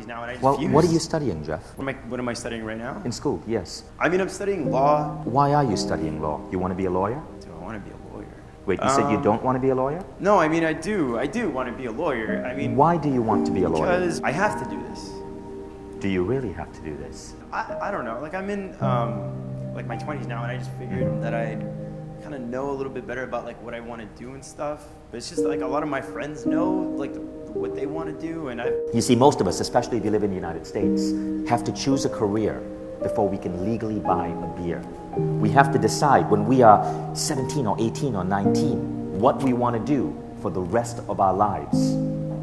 20s now, and I just Well, fused. what are you studying, Jeff? What am I studying right now? In school, yes. I mean, I'm studying law. Why are you studying law? You want to be a lawyer? Do I want to be a lawyer? Wait, you said you don't want to be a lawyer? No, I mean, I do want to be a lawyer. I mean, Why do you want to be a lawyer? because I have to do this. Do you really have to do this? I don't know. Like, I'm in like my 20s now, and I just figured that I'd kind of know a little bit better about like what I want to do and stuff. But it's just like a lot of my friends know like what they want to do, and You see, most of us, especially if you live in the United States, have to choose a career before we can legally buy a beer. We have to decide when we are 17 or 18 or 19 what we want to do for the rest of our lives.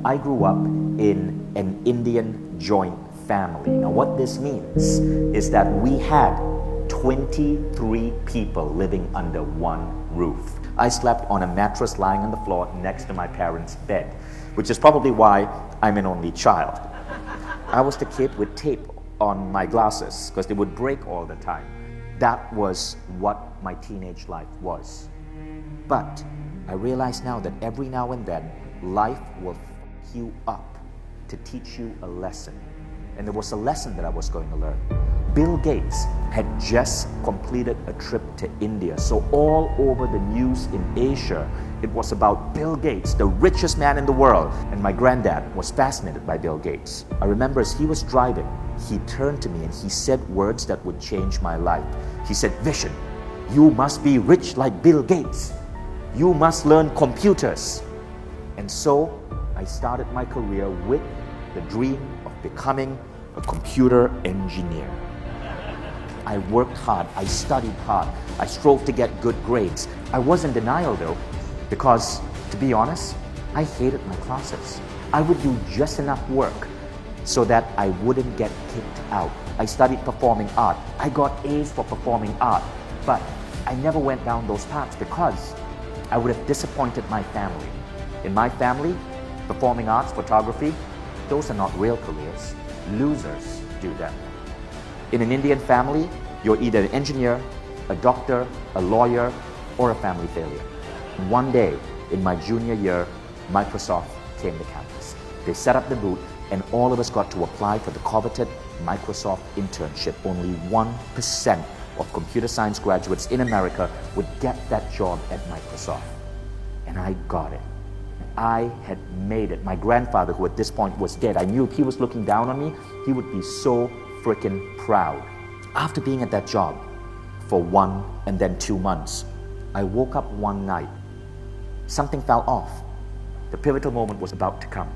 I grew up in an Indian joint family. Now what this means is that we had 23 people living under one roof. I slept on a mattress lying on the floor next to my parents' bed, which is probably why I'm an only child. I was the kid with tape on my glasses because they would break all the time. That was what my teenage life was. But I realize now that every now and then, life will f you up to teach you a lesson. And there was a lesson that I was going to learn. Bill Gates had just completed a trip to India. So all over the news in Asia, it was about Bill Gates, the richest man in the world. And my granddad was fascinated by Bill Gates. I remember as he was driving, he turned to me and he said words that would change my life. He said, "Vishen, you must be rich like Bill Gates. You must learn computers." And so I started my career with the dream of becoming a computer engineer. I worked hard, I studied hard, I strove to get good grades. I was in denial though, because to be honest, I hated my classes. I would do just enough work so that I wouldn't get kicked out. I studied performing art. I got A's for performing art, but I never went down those paths because I would have disappointed my family. In my family, performing arts, photography, those are not real careers. Losers do them. In an Indian family, you're either an engineer, a doctor, a lawyer, or a family failure. One day, in my junior year, Microsoft came to campus. They set up the booth, and all of us got to apply for the coveted Microsoft internship. Only 1% of computer science graduates in America would get that job at Microsoft. And I got it. I had made it. My grandfather, who at this point was dead, I knew if he was looking down on me, he would be so freaking proud. After being at that job for 1 and then 2 months, I woke up one night. Something fell off. The pivotal moment was about to come.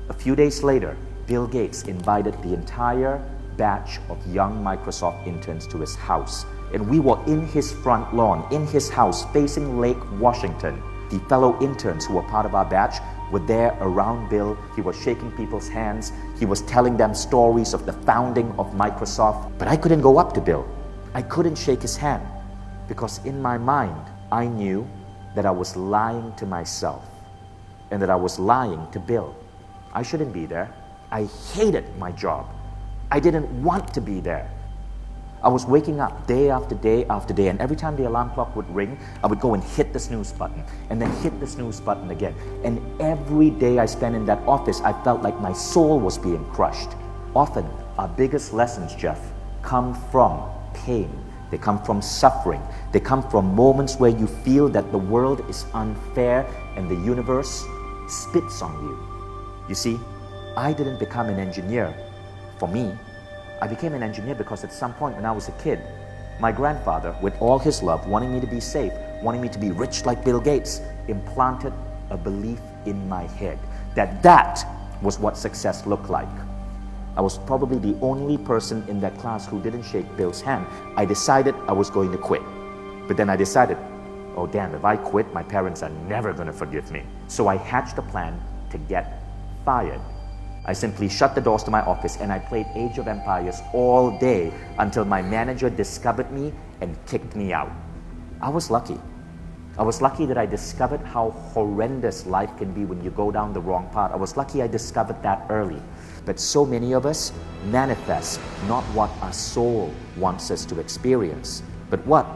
A few days later, Bill Gates invited the entire batch of young Microsoft interns to his house. And we were in his front lawn, in his house, facing Lake Washington. The fellow interns who were part of our batch were there around Bill. He was shaking people's hands. He was telling them stories of the founding of Microsoft. But I couldn't go up to Bill. I couldn't shake his hand because in my mind, I knew that I was lying to myself and that I was lying to Bill. I shouldn't be there. I hated my job. I didn't want to be there. I was waking up day after day after day, and every time the alarm clock would ring, I would go and hit the snooze button, and then hit the snooze button again. And every day I spent in that office, I felt like my soul was being crushed. Often, our biggest lessons, Jeff, come from pain. They come from suffering. They come from moments where you feel that the world is unfair and the universe spits on you. You see, I didn't become an engineer for me. I became an engineer because at some point when I was a kid, my grandfather, with all his love, wanting me to be safe, wanting me to be rich like Bill Gates, implanted a belief in my head that that was what success looked like. I was probably the only person in that class who didn't shake Bill's hand. I decided I was going to quit. But then I decided, oh damn, if I quit, my parents are never going to forgive me. So I hatched a plan to get fired. I simply shut the doors to my office and I played Age of Empires all day until my manager discovered me and kicked me out. I was lucky. I was lucky that I discovered how horrendous life can be when you go down the wrong path. I was lucky I discovered that early. But so many of us manifest not what our soul wants us to experience, but what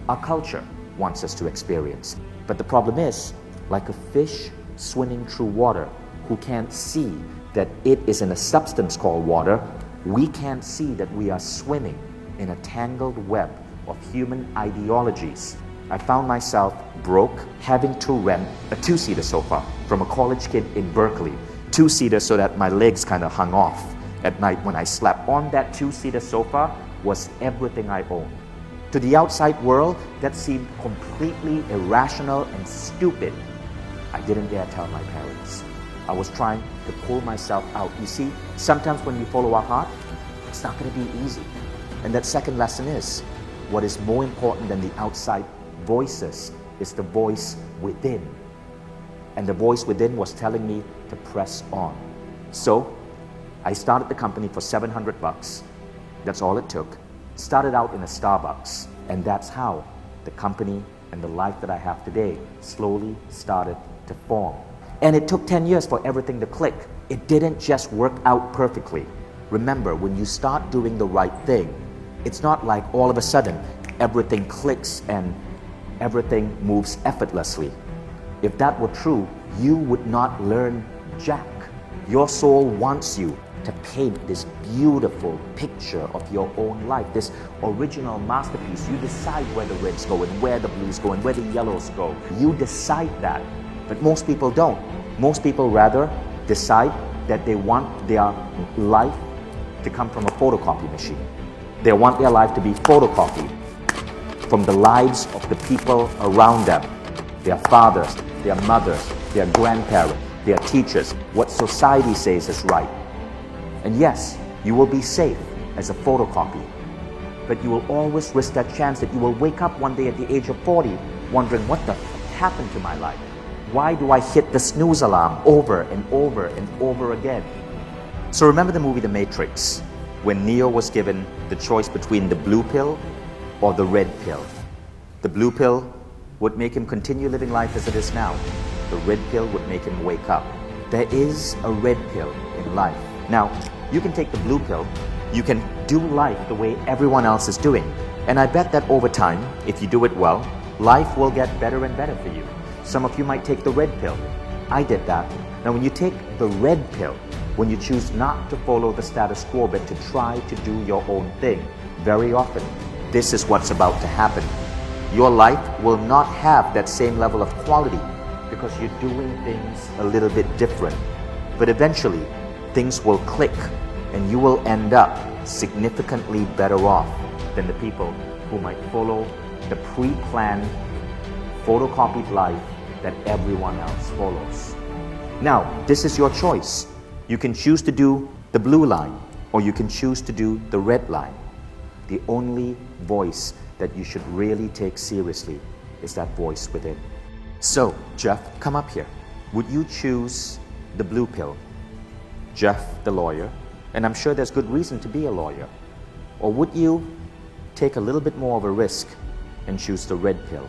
our culture wants us to experience. But the problem is, like a fish swimming through water who can't see that it is in a substance called water, we can't see that we are swimming in a tangled web of human ideologies. I found myself broke, having to rent a two-seater sofa from a college kid in Berkeley. Two-seater so that my legs kind of hung off at night when I slept. On that two-seater sofa was everything I owned. To the outside world, that seemed completely irrational and stupid. I didn't dare tell my parents. I was trying to pull myself out. You see, sometimes when we follow our heart, it's not going to be easy. And that second lesson is, what is more important than the outside voices is the voice within. And the voice within was telling me to press on. So, I started the company for $700. That's all it took. Started out in a Starbucks. And that's how the company and the life that I have today slowly started to form. And it took 10 years for everything to click. It didn't just work out perfectly. Remember, when you start doing the right thing, it's not like all of a sudden everything clicks and everything moves effortlessly. If that were true, you would not learn jack. Your soul wants you to paint this beautiful picture of your own life, this original masterpiece. You decide where the reds go and where the blues go and where the yellows go. You decide that, but most people don't. Most people rather decide that they want their life to come from a photocopy machine. They want their life to be photocopied from the lives of the people around them, their fathers, their mothers, their grandparents, their teachers, what society says is right. And yes, you will be safe as a photocopy, but you will always risk that chance that you will wake up one day at the age of 40 wondering, what the happened to my life? Why do I hit the snooze alarm over and over and over again? So remember the movie The Matrix, when Neo was given the choice between the blue pill or the red pill. The blue pill would make him continue living life as it is now. The red pill would make him wake up. There is a red pill in life. Now, you can take the blue pill, you can do life the way everyone else is doing. And I bet that over time, if you do it well, life will get better and better for you. Some of you might take the red pill. I did that. Now, when you take the red pill, when you choose not to follow the status quo but to try to do your own thing, very often, this is what's about to happen. Your life will not have that same level of quality because you're doing things a little bit different. But eventually, things will click and you will end up significantly better off than the people who might follow the pre-planned, photocopied life that everyone else follows. Now, this is your choice. You can choose to do the blue line or you can choose to do the red line. The only voice that you should really take seriously is that voice within. So, Jeff, come up here. Would you choose the blue pill? Jeff, the lawyer, and I'm sure there's good reason to be a lawyer. Or would you take a little bit more of a risk and choose the red pill?